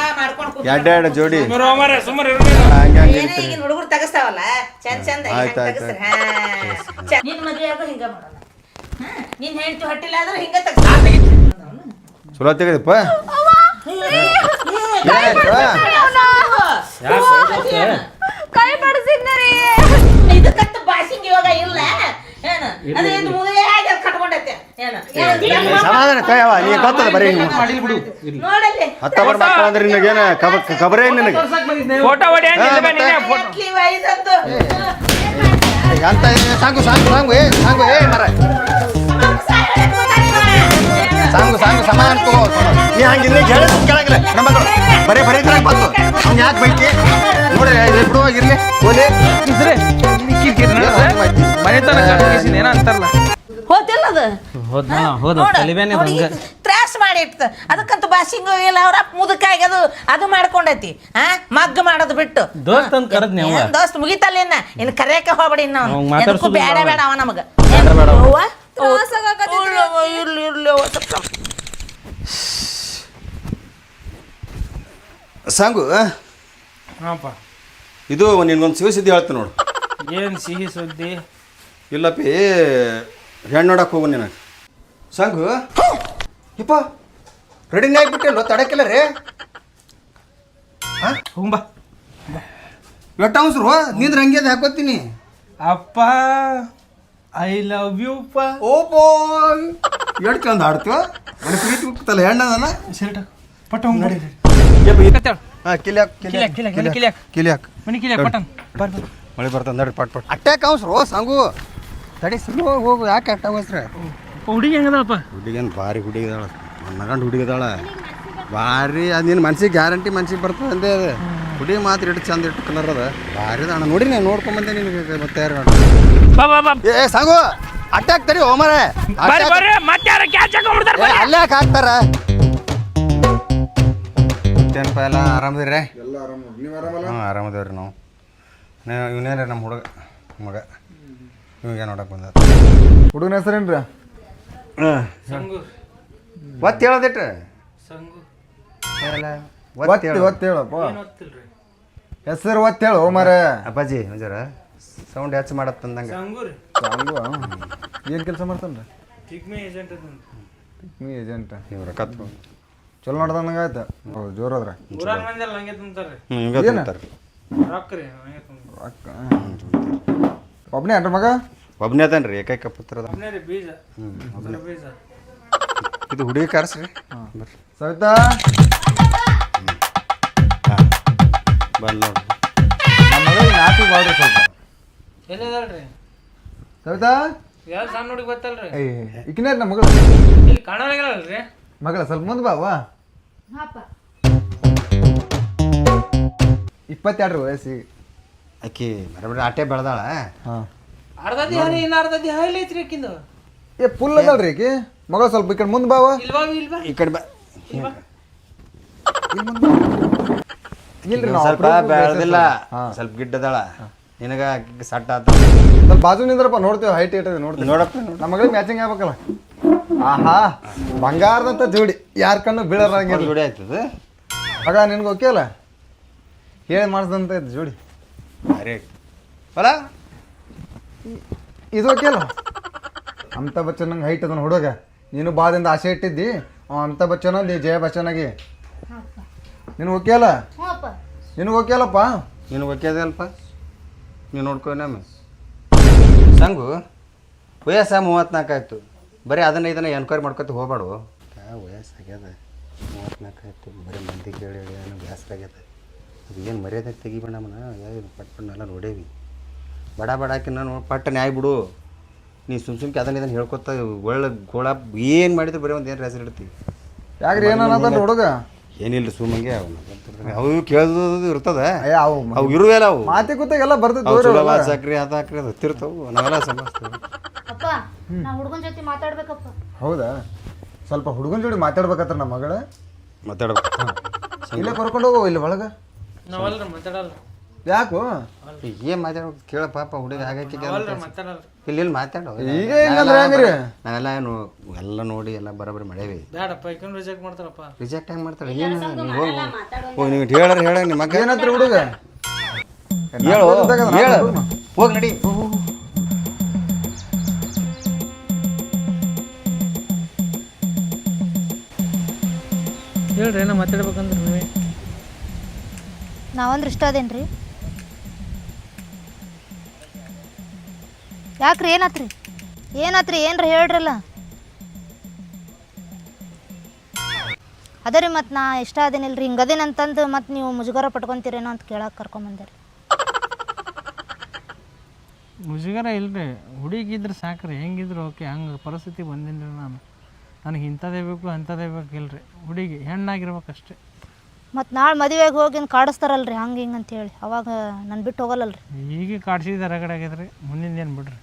ಎರಡು ಜೋಡಿ ಹಂಗೆ ಹುಡುಗರು ತಗಸ್ತಾವಲ್ಲ ಚಂದ ಚಂದ ಆಯ್ತು ಆಯ್ತು ನಿನ್ ಮದ್ವೆ ಆದ್ರೂ ಹಿಂಗ ಮಾಡೋಣ ನಿನ್ ಹೆಂಡತಿ ಹೊಟ್ಟಿಲ್ಲ ಆದ್ರೂ ಹಿಂಗ ಚಲೋ ತೆಗದಪ್ಪ ಕೈ ಬಡಿಸಿದ್ನರಿ ಇದಕ್ಕಂತ ಬಾಸಿಂಗ್ ಇವಾಗ ಇಲ್ಲ ಏನು ಅದೇ ಇದು ಮುಗಿಯ ಕಟ್ಕೊಂಡೈತೆ ಏನು ಸಮಾಧಾನ ಕೈಯವ ನೀ ಗೊತ್ತದ ಬರೀ ನೋಡಲ್ಲಿ ಹತ್ತೊಬ್ಬರು ಮಕ್ಕಳು ಅಂದ್ರೆ ನಿನಗೇನು ಕಬರೇ ನಿನಗೆ ಫೋಟೋ ಹೊಡಿ ಅಂತ ಸಾಂಗು ಸಾಂಗು ಸಾಂಗು ಏ ಮರ ಸಾಂಗು ಸಮಾಧಾನ ತಗೋ ನೀ ಹಂಗಿದ್ರೆ ಕೇಳಿದ ಕೇಳಾಗಿಲ್ಲ ನಮ್ಮ ಮಗಳು ಬರೀ ಇದ್ರಾಗ ಬಂತು ಅವ್ನು ಯಾಕೆ ಬೈಕಿ ನೋಡಿ ಬಿಡು ಹೋಗಿರ್ಲಿ ಓಲಿ ಮನೆತನ ಏನ ಅಂತಾರಲ್ಲ ಹೋತಿಲ್ಲ ಅದು ಹೋದ ತಲಿಬೇನೆ ಹಂಗ ತ್ರಾಸ ಮಾಡಿ ಇಡ್ತ ಅದಕ್ಕಂತ ಬಾಸಿಂಗ್ ಇಲ್ಲ ಅವ್ರ ಅಪ್ಪ ಮುದಕಾಗಿ ಅದು ಮಾಡ್ಕೊಂಡೈತಿ ಮಗ್ಗ ಮಾಡೋದು ಬಿಟ್ಟು ದೋಸ್ತ ಅಂತ ಕರೆದ್ ನೀವು ದೋಸ್ತ್ ಮುಗಿತಲ್ಲ ಇನ್ನು ಕರೆಯಕ್ಕೆ ಹೋಗ್ಬೇಡಿ ಇನ್ನು ಅವ್ನ್ ಮಾತಾಡ್ಸೋದು ಬೇಡ ಬೇಡ ಅವ ನಮಗ ಇರ್ಲಿ ಸಾಂಗು ಹಾಂಪ್ಪ ಇದು ನಿನ್ಗೊಂದು ಸಿಹಿ ಸುದ್ದಿ ಹೇಳ್ತೀನಿ ನೋಡು ಏನು ಸಿಹಿ ಸುದ್ದಿ ಇಲ್ಲಪ್ಪಿ ಹೆಣ್ಣು ನೋಡಕ್ಕೆ ಹೋಗು ನಿನಗೆ ಸಾಂಗು ಯಪ್ಪ ರೆಡಿನೇ ಆಗಿಬಿಟ್ಟಿಲ್ಲ ತಡಕಿಲ್ಲ ರೀ ಹೋಗ್ಬಾ ಎಟ್ಟ ಅವಸರು ನಿಂದ್ರೆ ಹಂಗೆ ಹಾಕೋತೀನಿ ಅಪ್ಪ ಐ ಲವ್ ಯು ಪ ಓಪೋ ಎಡ್ ಚಂದ ಆಡ್ತೀವ ನನಗೆ ಪ್ರೀತಿ ಹೋಗ್ತಲ್ಲ ಹೆಣ್ಣದಲ್ಲ ಶರ್ಟ್ ಪಟ್ಟ ಹೋಗಿ ನೋಡಿ ಹಾಂ ಕಿಲಿಯಾಕ್ ಮನಿ ಕಿಲಿಯಾಕ್ ಪಟ್ಟನ್ ಮಳೆ ಬರ್ತದೆ ನಡ್ರಿ ಪಟ್ ಅಟ್ಯಾಕ್ ಅವಸರು ಸಾಂಗು ತಡಿ ಸುಮ್ಮನೆ ಹೋಗು ಯಾಕೆ ಅಟ್ಟ ಅವಸ್ರ ಹುಡುಗಿ ಹೆಂಗದಪ್ಪ ಹುಡುಗೇನು ಭಾರಿ ಹುಡುಗಿದಾಳ ನಗಂಡು ಹುಡುಗಿದಾಳ ಭಾರಿ ಅದು ನಿನ್ನ ಮನ್ಸಿಗೆ ಗ್ಯಾರಂಟಿ ಮನ್ಸಿಗೆ ಬರ್ತದೆ ಅಂದೆ ಅದು ಹುಡುಗಿ ಮಾತ್ರ ಇಟ್ಟು ಚಂದ ಇಟ್ಟು ಕಲರ್ ಅದ ಭಾರಿ ಅಣ್ಣ ನೋಡಿ ನಾನು ನೋಡ್ಕೊಂಬಂದೆ ನಿನಗೆ ಮತ್ತೆ ಯಾರು ಏ ಸಾಂಗು ಅಟ್ಯಾಕ್ ತಡಿ ಹೋಮರೆ ಅಲ್ಲೇ ಯಾಕೆ ಹಾಕ್ತಾರ ಮತ್ತೇನಪ್ಪ ಎಲ್ಲ ಆರಾಮದಿರಿ ಹಾಂ ಆರಾಮದೇವ್ರಿ ನಾವು ಇವನೇನ್ರಿ ನಮ್ಮ ಹುಡುಗ ಮಗ ಇವಾಗ ನೋಡಕ್ಕೆ ಬಂದ ಹುಡುಗನ ಹೆಸರೇನ್ರಿ ಒತ್ತು ಹೇಳೋದಿಟ್ರೆ ಒತ್ತು ಹೇಳಪ್ಪ ಹೆಸರು ಒತ್ತು ಹೇಳು ಮರ ಅಪ್ಪಾಜಿ ಜರ ಸೌಂಡ್ ಹೆಚ್ಚು ಮಾಡತ್ತಂದಂಗೆ ಏನು ಕೆಲಸ ಮಾಡ್ತಾನೆ ರೀ ಏಜೆಂಟ್ ನೀವು ರೊಕ್ಕ ಚಲೋ ನೋಡ್ದಂಗೆ ಆಯ್ತು ಜೋರಾದ್ರೆ ಒಬ್ಬನೇ ಅನ್ರಿ ಮಗ ಒಬ್ಬನೇ ಅದಾನ ರೀ ಏಕೈಕ ಪುತ್ರದ ಇದು ಹುಡುಗಿ ಕಾರ್ಸ್ರಿ ಬರ್ರಿ ಸವಿತಾ ಬಂದು ನೋಡ್ರಿ ನಮ್ಮ ಮಗಳಿಗೆ ನಾಟಿ ಮಾಡ್ರಿ ಸ್ವಲ್ಪ ಎಲ್ಲಿದಾಳ್ರಿ ಸವಿತಾ ಯಾರು ಸಣ್ಣ ಹುಡುಗಿ ಗೊತ್ತಲ್ರಿ ಈಕಿನ ನಮ್ಮ ಮಗಳು ಇಲ್ಲಿ ಕಾಣಲಾಗಿರಲ್ರಿ ಮಗಳ ಸ್ವಲ್ಪ ಮುಂದೆ ಬಾವಾ 22 ವಯಸ್ಸಿಗೆ ಆಕಿ ಬರಬರಿ ಆಟೆ ಬೆಳೆದಾಳ ಹಾಂ ಅರ್ಧ ದೇಹ ಇನ್ನು ಅರ್ಧ ದೇಹ ಇಲ್ಲ ಐತ್ರಿ ಆಕಿಂದು ಏ ಫುಲ್ ಅದಲ್ರಿ ಈಕಿ ಮಗಳು ಸ್ವಲ್ಪ ಈ ಕಡೆ ಮುಂದೆ ಬಾವ ಇಲ್ವಾ ಈ ಕಡೆ ಬಾ ಇಲ್ರಿ ಸ್ವಲ್ಪ ಬೆಳೆದಿಲ್ಲ ಸ್ವಲ್ಪ ಗಿಡ್ಡದಾಳ ನಿನಗ ಸಟ್ಟ ಆತ ಸ್ವಲ್ಪ ಬಾಜು ನಿಂದ್ರಪ್ಪ ನೋಡ್ತೇವೆ ಹೈಟ್ ಇಟ್ಟದೆ ನೋಡ್ತೀವಿ ನೋಡಪ್ಪ ನಮ್ಮ ಮಗಳಿಗೆ ಮ್ಯಾಚಿಂಗ್ ಆಗ್ಬೇಕಲ್ಲ ಆಹಾ ಬಂಗಾರದಂತ ಜೋಡಿ ಯಾರ ಕಣ್ಣು ಬೀಳರಂಗಿಲ್ಲ ಜೋಡಿ ಆಯ್ತದ ಆಗ ನಿನ್ಗೆ ಓಕೆ ಅಲ್ಲ ಹೇಳಿ ಮಾಡಿಸ್ದಂತ ಇತ್ತು ಜೋಡಿ ಭಾರಿ ಅಲ್ಲ ಇದು ಓಕೆ ಅಲ್ಲ ಅಮಿತಾಬ್ ಬಚ್ಚನ್ ನಂಗೆ ಹೈಟ್ ಅದನ್ನ ಹುಡುಗ ನೀನು ಬಾದಿಂದ ಆಸೆ ಇಟ್ಟಿದ್ದಿ ಅವ ಅಮಿತಾಬ್ ಬಚ್ಚನ್ ಅಂದಿ ಜಯ ಬಚ್ಚನ್ ಆಗಿ ನಿನಗೆ ಓಕೆ ಅಲ್ಲ ನಿನಗೆ ಓಕೆ ಅಲ್ಲಪ್ಪ ನಿನಗೆ ಓಕೆ ಅದಲ್ಪ ನೀನು ನೋಡ್ಕೊ ನಮ್ಮ ಸಂಗು ವಯಸ್ಸ 34 ಆಯ್ತು ಬರೀ ಅದನ್ನ ಇದನ್ನ ಎನ್ಕ್ವೈರಿ ಮಾಡ್ಕೊತ ಹೋಗ್ಬಾಡು ವಯಸ್ಸು ಆಗ್ಯದ 34 ಆಯ್ತು ಬರೀ ಮಂದಿ ಕೇಳಿ ಏನೋ ಬೇಸರ ಆಗ್ಯದ ಅದು ಏನು ಮರ್ಯಾದೆ ತೆಗಿಬೇಡ ನಮ್ಮನ್ನ ಪಟ್ಪಣ್ಣೆಲ್ಲ ನೋಡೇವಿ ಬಡ ಬಡಾಕಿ ನಾನು ಪಟ್ಟ ನ್ಯಾಯ ಬಿಡು ನೀ ಸುಮ್ಕೆ ಅದನ್ನ ಇದನ್ನ ಹೇಳ್ಕೊತ ಒಳ್ಳೆ ಗೋಳ ಏನು ಮಾಡಿದ್ರು ಬರೀ ಒಂದು ಏನು ಹೆಸರು ಇಡ್ತೀವಿ ಯಾಕ್ರಿ ಏನದ ಹುಡುಗ ಏನಿಲ್ಲ ಸುಮ್ಮಂಗೆ ಅವು ಕೇಳೋದು ಇರ್ತದ ಅವು ಅವು ಇರುವೆಲ್ಲ ಅವು ಮಾತಿ ಕೂತಾಗ ಎಲ್ಲ ಬರ್ತೈತೆ ಸಕ್ರಿ ಅದು ಹಾಕ್ರಿ ಅದು ಹತ್ತಿರ್ತಾವು ನಾವೆಲ್ಲ ಸಮಸ್ತ ಅಪ್ಪ ನಾ ಹುಡುಗನ ಜೊತೆ ಮಾತಾಡ್ಬೇಕಪ್ಪ. ಹೌದಾ ಸ್ವಲ್ಪ ಹುಡುಗನ ಜೋಡಿ ಮಾತಾಡ್ಬೇಕತ್ರ ನಮ್ಮ ಮಗಳ ಮಾತಾಡ್ಬೇಕು ಇಲ್ಲೇ ಕರ್ಕೊಂಡು ಹೋಗೋ ಇಲ್ಲಿ ಒಳಗೆ. ನಾವಲ್ರಿ ಮಾತಾಡಲ್ಲ. ಯಾಕೋ ಏನು ಮಾತಾಡ್ಬೇಕು ಕೇಳ ಪಾಪ ಹುಡುಗ ಹಾಗಾಗಿ ಮಾತಾಡಲ್ಲ. ಇಲ್ಲಿ ಮಾತಾಡೋ ಈಗ ಹೆಂಗಂದ್ರೆ ಹೆಂಗ್ರಿ ನಾವೆಲ್ಲ ಎಲ್ಲ ನೋಡಿ ಎಲ್ಲ ಬರೋಬ್ಬರಿ ಮಾಡೇವಿ. ಬೇಡಪ್ಪ ಯಾಕಂದ್ರೆ ರಿಜೆಕ್ಟ್ ಮಾಡ್ತಾರಪ್ಪ. ರಿಜೆಕ್ಟ್ ಹೆಂಗೆ ಮಾಡ್ತಾಳೆ ಏನು ಹೋಗಿ ನೀವು ಹೇಳಿ ನಿಮ್ಮ ಮಗ ಏನತ್ರ ಹುಡುಗ ಹೇಳು ಹೇಳು ಹೋಗಿ ನಡಿ. ಹೇಳ್ರಿ ಏನೋ ಮಾತಾಡ್ಬೇಕಂದ್ರೆ ನೀವೇ. ನಾವಂದ್ರೆ ಇಷ್ಟ ಅದೇನ್ರಿ? ಯಾಕ್ರಿ ಏನಾತ್ರಿ ಏನ್ರ ಹೇಳ್ರಲ್ಲ. ಅದೇ ರೀ ಮತ್ತು ನಾ ಇಷ್ಟ ಅದೇನಿಲ್ರಿ ಹಿಂಗದೇನಂತಂದು ಮತ್ತು ನೀವು ಮುಜುಗರ ಪಟ್ಕೊತೀರೇನೋ ಅಂತ ಕೇಳಕ್ಕೆ ಕರ್ಕೊಂಬಂದೆ ರೀ. ಮುಜುಗರ ಇಲ್ರಿ, ಹುಡುಗಿದ್ರೆ ಸಾಕ್ರಿ. ಹೆಂಗಿದ್ರು ಓಕೆ. ಹಂಗೆ ಪರಿಸ್ಥಿತಿ ಬಂದಿನ್ರಿ ನಾನು. ನನಗೆ ಇಂಥದೇ ಬೇಕು ಅಂಥದೇ ಬೇಕು ಇಲ್ರಿ. ಹುಡುಗಿ ಹೆಣ್ಣಾಗಿರ್ಬೇಕಷ್ಟೇ. ಮತ್ತು ನಾಳೆ ಮದುವೆಗೆ ಹೋಗಿ ಕಾಡಿಸ್ತಾರಲ್ರಿ ಹಂಗೆ ಹಿಂಗೆ ಅಂತೇಳಿ ಅವಾಗ ನಾನು ಬಿಟ್ಟು ಹೋಗಲ್ಲಲ್ರಿ. ಈಗ ಕಾಡ್ಸಿದ ರಗಡೆ ಆಗಿದ್ರಿ, ಮುಂದಿನ ಏನು ಬಿಡ್ರಿ.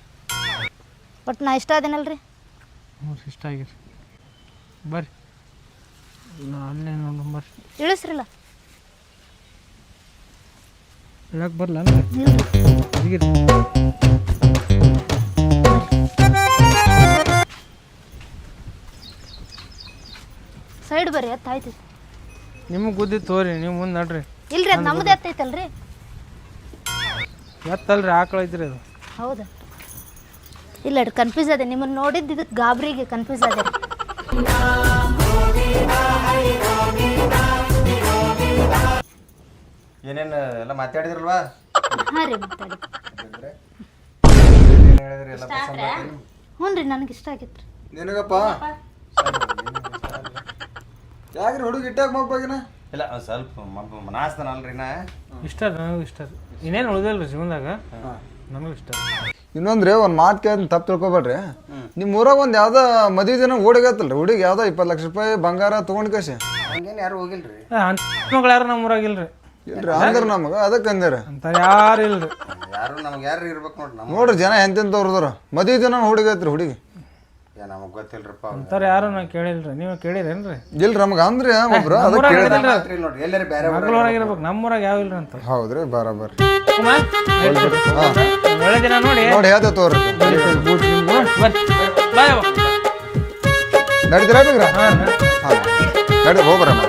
ಬಟ್ ನಾ ಇಷ್ಟ ಅದೇನಲ್ರಿ. ಹ್ಞೂ ಇಷ್ಟ ಆಗಿರಿ. ಬರ್ರಿ ಅಲ್ಲೇ ನೋಡು ಬರ್ರಿ. ಇಳಿಸ್ರಿಲ್ಲ ಹೇಳಕ್ಕೆ ಬರಲ್ಲ ಇಲ್ರಿ. ಸೈಡ್ ಬರ್ರಿ ಎತ್ತಾಯ್ತು. ನಿಮಗೆ ಗುದ್ದಿ ತೋರಿ, ನೀವು ಮುಂದೆ ನಡ್ರಿ. ಇಲ್ರಿ ಅದು ನಮ್ದು ಎತ್ತೈತಲ್ರಿ. ಎತ್ತಲ್ರಿ, ಆಕಳ ಐತ್ರಿ ಅದು. ಹೌದಾ? ಇಲ್ಲ ರೀ ಕನ್ಫ್ಯೂಸ್ ಅದೇ. ನಿಮ್ಮನ್ನು ನೋಡಿದ್ದು ಇದಕ್ಕೆ ಗಾಬರಿಗೆ ಕನ್ಫ್ಯೂಸ್ ಅದೇ. ಏನೇನು ಎಲ್ಲ ಮಾತಾಡಿದ್ರಲ್ವಾ? ಹಾಂ ರೀ ಮಾತಾಡಿ. ಹ್ಞೂ ರೀ ನನಗೆ ಇಷ್ಟ ಆಗಿತ್ತು ರೀ. ನಿನಗಪ್ಪ ಯಾಕ್ರಿ ಹುಡುಗ ಇಟ್ಟಾಗ ಮಗ್ಬಾಗಿನ? ಇಲ್ಲ ಸ್ವಲ್ಪ ಮನಾಸ್ತಾನಲ್ರಿ ನಾ. ಇಷ್ಟ ರೀ, ನನಗೂ ಇಷ್ಟ ರೀ. ಇನ್ನೇನು ಉಳಿದಲ್ರಿ ಜೀವನದಾಗ, ನನಗೂ ಇಷ್ಟ. ಇನ್ನೊಂದ್ರಿ ಒಂದು ಮಾತು ಕೇಳಿ ತಪ್ಪು ತಿಳ್ಕೊಬೇಡ್ರಿ. ನಿಮ್ಮ ಊರಾಗ ಒಂದು ಯಾವ್ದೋ ಮದುವೆ ದಿನ ಹುಡುಗತ್ತಲ್ರಿ, ಹುಡುಗಿ ಯಾವ್ದೋ 20 ಲಕ್ಷ ರೂಪಾಯಿ ಬಂಗಾರ ತೊಗೊಂಡು ಕಸಿ. ಹಂಗೇನು ಯಾರು ಹೋಗಿಲ್ರಿ. ಮಗಳು ಯಾರು ನಮ್ಮ ಊರಾಗಿಲ್ರಿ. ಇಲ್ರಿ ಅಂದ್ರೆ ನಮಗೆ ಅದಕ್ಕೆ ಅಂದೇರಿ ಅಂತ ಯಾರು ಇಲ್ರಿ. ಯಾರು ನಮ್ಗೆ ಯಾರು ಇರ್ಬೇಕು ನೋಡ್ರಿ. ನಮ್ಮ ನೋಡ್ರಿ ಜನ ಎಂತೆಂಥವ್ರದಾರ ಮದುವೆ ದಿನ ಹುಡುಗತ್ರಿ ಹುಡುಗಿ. ನಮಗೆ ಗೊತ್ತಿಲ್ರಪ್ಪ. ಅಂತಾರೆ ಯಾರು ನಾ ಕೇಳಿಲ್ರಿ. ನೀವು ಕೇಳಿರೇನ್ರಿ? ಇಲ್ರಿ ನಮ್ಗೆ ಅಂದ್ರಿ ಒಬ್ರು ಅದಕ್ಕೆ ಕೇಳಿದ್ರಿ ನೋಡ್ರಿ ಎಲ್ಲರೂ ಬೇರೆ ಮಗಳೂರಾಗಿರ್ಬೇಕು, ನಮ್ಮೂರಾಗ ಯಾವ ಇಲ್ರಿ ಅಂತ. ಹೌದ್ರಿ ಬರಾಬರ್. ಒಳ್ಳೆ ದಿನ ನೋಡಿ ನೋಡಿ ಹೇಳ್ತೇವೆ ತೋರಿ. ಬಾಯ್ ನಡೀತೀರಾ ಬೇಕ್ರ? ಹಾಂ ಹಾಂ ನಡಿ ಹೋಗ್ಬರಮ್ಮ.